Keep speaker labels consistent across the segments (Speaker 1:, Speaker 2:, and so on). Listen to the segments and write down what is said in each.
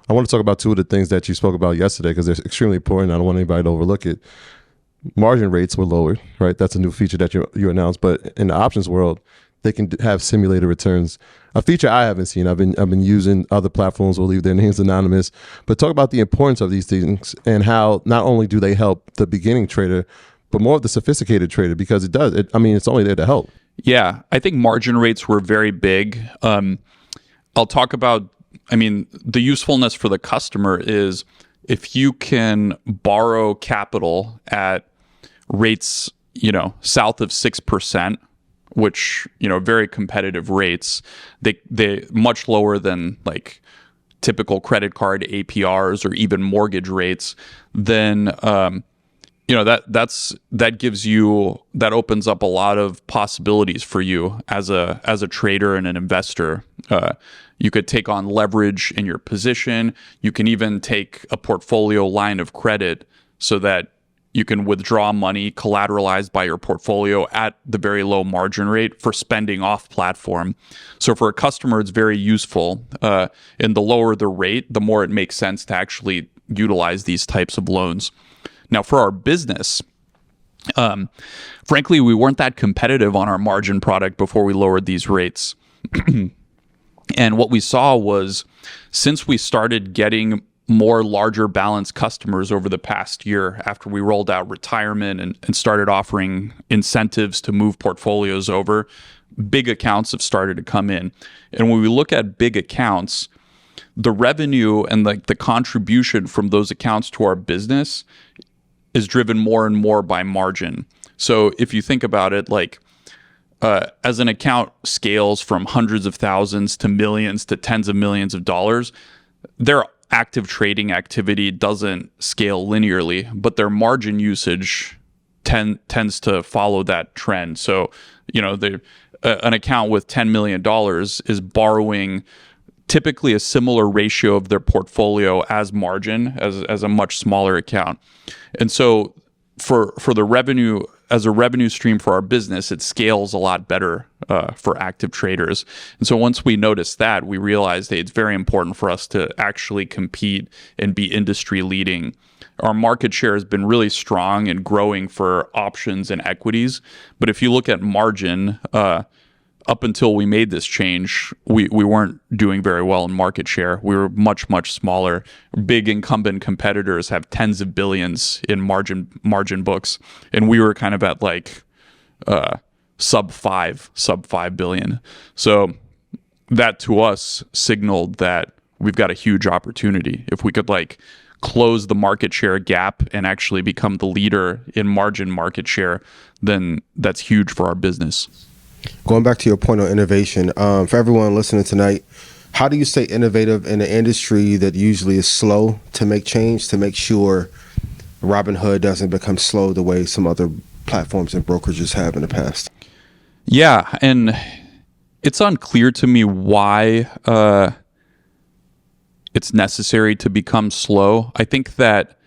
Speaker 1: I want to talk about two of the things that you spoke about yesterday because they're extremely important. I don't want anybody to overlook it. Margin rates were lowered, right? That's a new feature that you announced. But in the options world, they can have simulated returns. A feature I haven't seen. I've been using other platforms. We'll leave their names anonymous. But talk about the importance of these things and how not only do they help the beginning trader, but more of the sophisticated trader, because it does. It's only there to help.
Speaker 2: Yeah, I think margin rates were very big. I'll talk about, the usefulness for the customer is if you can borrow capital at rates, south of 6%, which, very competitive rates, they much lower than like typical credit card APRs or even mortgage rates, then, that opens up a lot of possibilities for you as a trader and an investor. You could take on leverage in your position. You can even take a portfolio line of credit so that you can withdraw money collateralized by your portfolio at the very low margin rate for spending off platform. So for a customer, it's very useful. And the lower the rate, the more it makes sense to actually utilize these types of loans. Now, for our business, frankly, we weren't that competitive on our margin product before we lowered these rates. And what we saw was, since we started getting more larger balance customers over the past year, after we rolled out retirement and started offering incentives to move portfolios over, big accounts have started to come in. And when we look at big accounts, the revenue and the contribution from those accounts to our business is driven more and more by margin. So if you think about it, as an account scales from hundreds of thousands to millions to tens of millions of dollars, their active trading activity doesn't scale linearly, but their margin usage tends to follow that trend. So, an account with $10 million is borrowing typically a similar ratio of their portfolio as margin as a much smaller account. And so for the revenue, as a revenue stream for our business, it scales a lot better for active traders. And so once we noticed that, we realized that it's very important for us to actually compete and be industry leading. Our market share has been really strong and growing for options and equities. But if you look at margin, up until we made this change, we weren't doing very well in market share. We were much, much smaller. Big incumbent competitors have tens of billions in margin books, and we were kind of at sub 5 billion. So that to us signaled that we've got a huge opportunity. If we could close the market share gap and actually become the leader in margin market share, then that's huge for our business.
Speaker 3: Going back to your point on innovation, for everyone listening tonight, how do you stay innovative in an industry that usually is slow to make change, to make sure Robinhood doesn't become slow the way some other platforms and brokerages have in the past?
Speaker 2: Yeah, and it's unclear to me why it's necessary to become slow. I think that,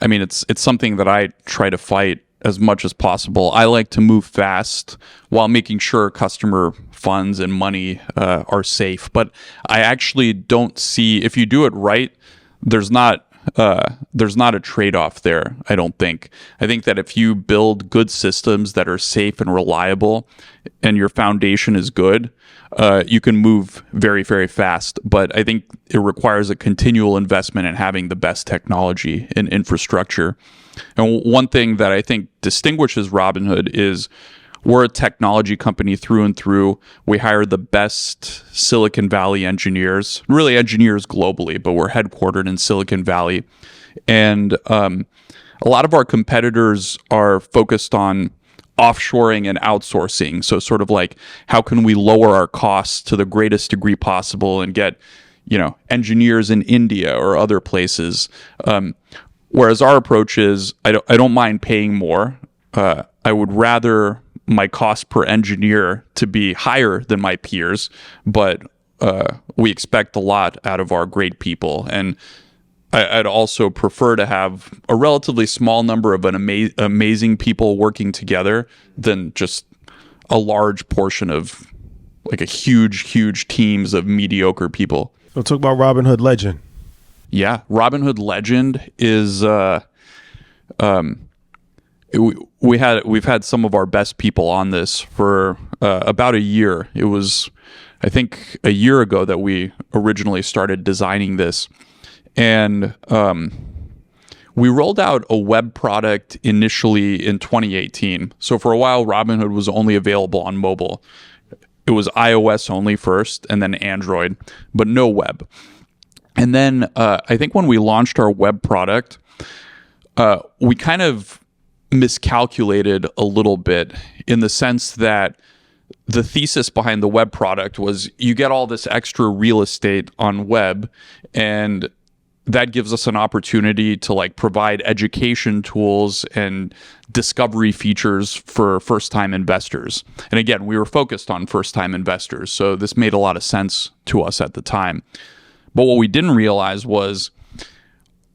Speaker 2: it's something that I try to fight as much as possible. I like to move fast while making sure customer funds and money are safe. But I actually don't see, if you do it right, there's not a trade-off there, I don't think. I think that if you build good systems that are safe and reliable and your foundation is good, you can move very, very fast. But I think it requires a continual investment in having the best technology and infrastructure. And one thing that I think distinguishes Robinhood is we're a technology company through and through. We hire the best Silicon Valley engineers, really engineers globally, but we're headquartered in Silicon Valley. And a lot of our competitors are focused on offshoring and outsourcing. So sort of how can we lower our costs to the greatest degree possible and get, engineers in India or other places. Whereas our approach is, I don't mind paying more. I would rather my cost per engineer to be higher than my peers, but we expect a lot out of our great people. And I'd also prefer to have a relatively small number of amazing people working together than just a large portion of a huge teams of mediocre people.
Speaker 4: We'll talk about Robinhood Legend.
Speaker 2: Yeah, Robinhood Legend is we've had some of our best people on this for about a year. It was, I think, a year ago that we originally started designing this, and we rolled out a web product initially in 2018. So for a while, Robinhood was only available on mobile. It was iOS only first, and then Android, but no web. And then I think when we launched our web product, we kind of miscalculated a little bit, in the sense that the thesis behind the web product was you get all this extra real estate on web, and that gives us an opportunity to like provide education tools and discovery features for first-time investors. And again, we were focused on first-time investors, so this made a lot of sense to us at the time. But what we didn't realize was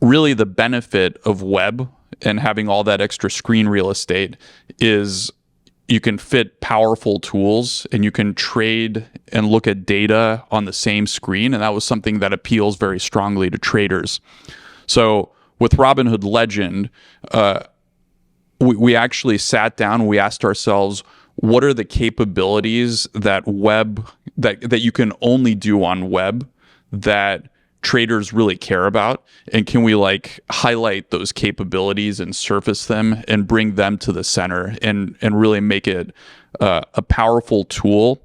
Speaker 2: really the benefit of web and having all that extra screen real estate is you can fit powerful tools and you can trade and look at data on the same screen. And that was something that appeals very strongly to traders. So with Robinhood Legend, we actually sat down and we asked ourselves, what are the capabilities that you can only do on web that traders really care about, and can we like highlight those capabilities and surface them and bring them to the center and really make it a powerful tool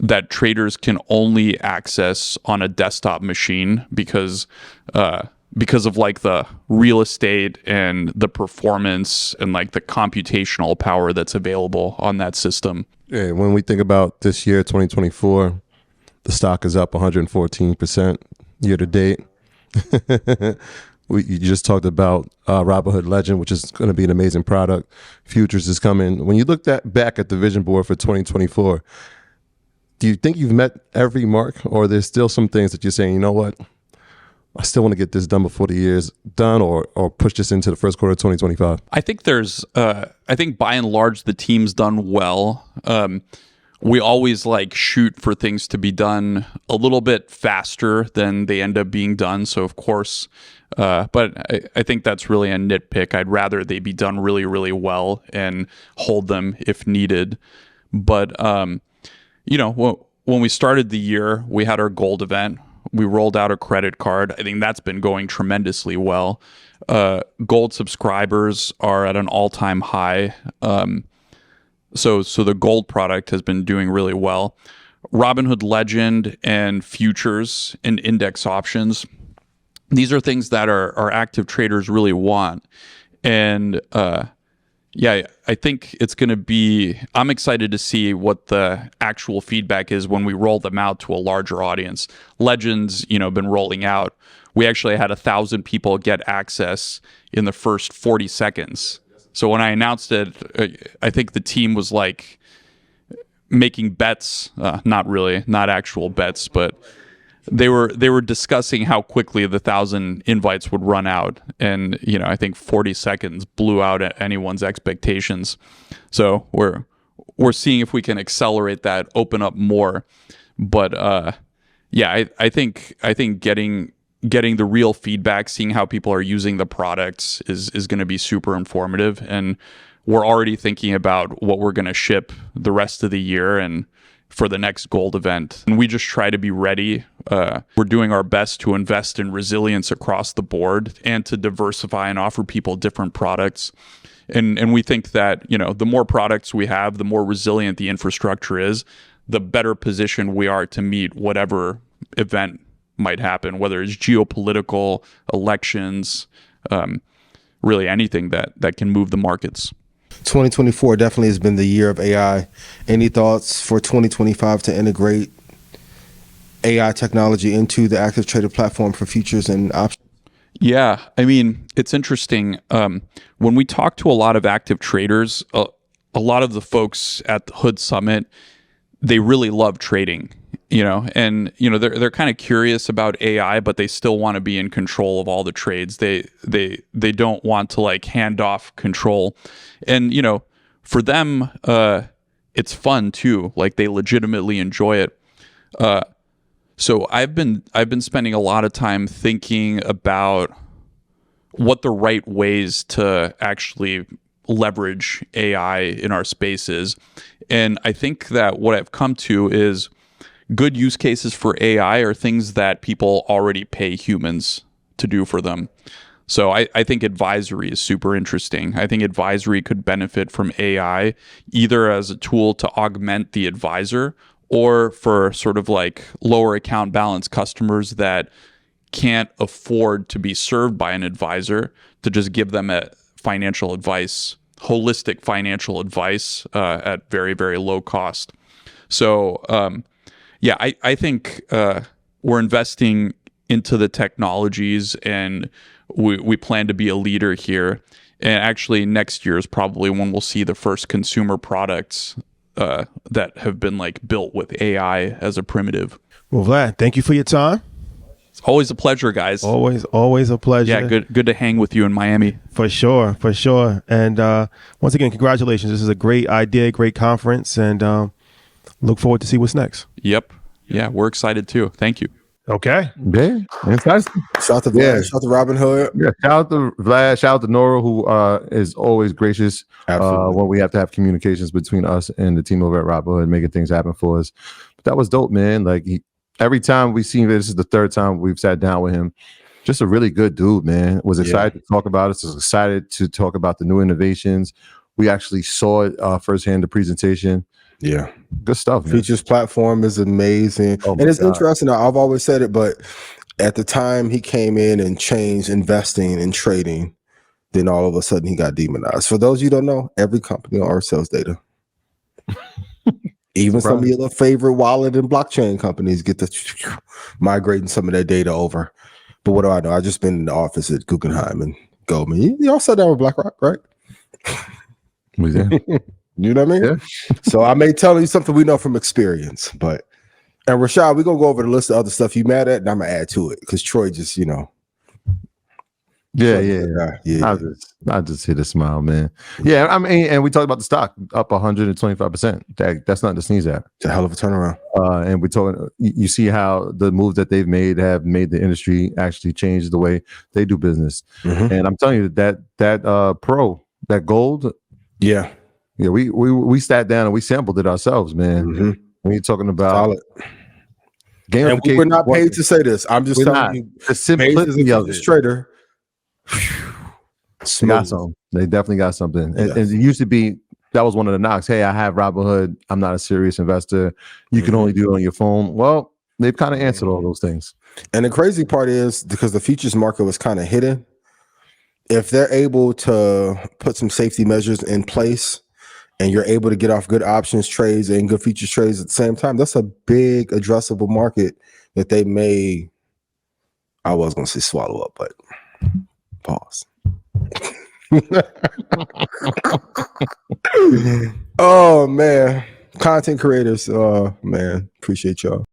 Speaker 2: that traders can only access on a desktop machine because of like the real estate and the performance and like the computational power that's available on that system.
Speaker 1: Yeah, when we think about this year, 2024, the stock is up 114% year to date. You just talked about Robinhood Legend, which is going to be an amazing product. Futures is coming. When you look back at the vision board for 2024, do you think you've met every mark, or there's still some things that you're saying, you know what, I still want to get this done before the year's done, or push this into the first quarter of 2025?
Speaker 2: I think I think by and large the team's done well. We always like shoot for things to be done a little bit faster than they end up being done. So of course, but I think that's really a nitpick. I'd rather they be done really, really well and hold them if needed. But, when we started the year, we had our gold event. We rolled out a credit card. I think that's been going tremendously well. Gold subscribers are at an all-time high. So the gold product has been doing really well. Robinhood Legend and futures and index options, these are things that our active traders really want. And I think it's going to be, I'm excited to see what the actual feedback is when we roll them out to a larger audience. Legends, been rolling out. We actually had 1,000 people get access in the first 40 seconds. So when I announced it, I think the team was like making bets, not actual bets, but they were discussing how quickly the 1,000 invites would run out. And, I think 40 seconds blew out anyone's expectations. So we're seeing if we can accelerate that, open up more. But I think getting the real feedback, seeing how people are using the products is going to be super informative. And we're already thinking about what we're going to ship the rest of the year and for the next gold event. And we just try to be ready. We're doing our best to invest in resilience across the board and to diversify and offer people different products. And we think that, the more products we have, the more resilient the infrastructure is, the better position we are to meet whatever event might happen, whether it's geopolitical, elections, really anything that can move the markets.
Speaker 3: 2024 definitely has been the year of AI. Any thoughts for 2025 to integrate AI technology into the active trader platform for futures and options?
Speaker 2: Yeah, I mean, it's interesting. When we talk to a lot of active traders, a lot of the folks at the Hood Summit, they really love trading. They're kind of curious about AI, but they still want to be in control of all the trades. They don't want to like hand off control. And, for them, it's fun too. Like they legitimately enjoy it. So I've been spending a lot of time thinking about what the right ways to actually leverage AI in our space is. And I think that what I've come to is good use cases for AI are things that people already pay humans to do for them. So I think advisory is super interesting. I think advisory could benefit from AI either as a tool to augment the advisor or for sort of like lower account balance customers that can't afford to be served by an advisor, to just give them a financial advice, holistic financial advice at very, very low cost. So yeah, I think we're investing into the technologies, and we plan to be a leader here. And actually next year is probably when we'll see the first consumer products that have been like built with AI as a primitive.
Speaker 4: Well, Vlad, thank you for your time.
Speaker 2: It's always a pleasure, guys.
Speaker 4: Always a pleasure.
Speaker 2: Yeah, good to hang with you in Miami.
Speaker 4: For sure. And once again, congratulations. This is a great idea, great conference, and look forward to see what's next.
Speaker 2: Yep. Yeah, we're excited too. Thank you.
Speaker 4: Okay.
Speaker 1: Yeah, fantastic.
Speaker 3: Shout out to Vlad. Shout out to Robinhood.
Speaker 1: Yeah, shout out to Vlad. Shout out to Nora, who is always gracious when we have to have communications between us and the team over at Robinhood, making things happen for us. But that was dope, man. Like every time we see him, this is the third time we've sat down with him. Just a really good dude, man. Was excited to talk about it. Was excited to talk about the new innovations. We actually saw it firsthand, the presentation.
Speaker 3: Yeah.
Speaker 1: Good stuff, man.
Speaker 3: Features platform is amazing. And it's interesting. I've always said it, but at the time he came in and changed investing and trading, then all of a sudden he got demonized. For those of you who don't know, every company on Earth sells data. Even some of your favorite wallet and blockchain companies get to migrating some of their data over. But what do I know? I just been in the office at Guggenheim and Goldman. Y'all sat down with BlackRock, right?
Speaker 1: We did.
Speaker 3: You know what I mean? Yeah. So I may tell you something we know from experience, and Rashad, we're gonna go over the list of other stuff you mad at, and I'm gonna add to it because Troy just,
Speaker 1: Yeah. I just hit a smile, man. Yeah, I mean, and we talked about the stock up 125%. That's not to sneeze at.
Speaker 3: It's a hell of a turnaround.
Speaker 1: And we talking, you see how the moves that they've made have made the industry actually change the way they do business. Mm-hmm. And I'm telling you that gold.
Speaker 3: Yeah.
Speaker 1: Yeah, we sat down and we sampled it ourselves, man. Mm-hmm. When you're talking about
Speaker 3: gamification, and we were not paid to say this. I'm just telling you,
Speaker 1: the simplicity of it.
Speaker 3: Trader,
Speaker 1: they got something. They definitely got something. And it used to be that was one of the knocks. Hey, I have Robinhood. I'm not a serious investor. You can only do it on your phone. Well, they've kind of answered all those things.
Speaker 3: And the crazy part is because the futures market was kind of hidden. If they're able to put some safety measures in place, and you're able to get off good options trades and good futures trades at the same time, that's a big addressable market that they may, I was going to say swallow up, but pause. Oh, man. Content creators, man, appreciate y'all.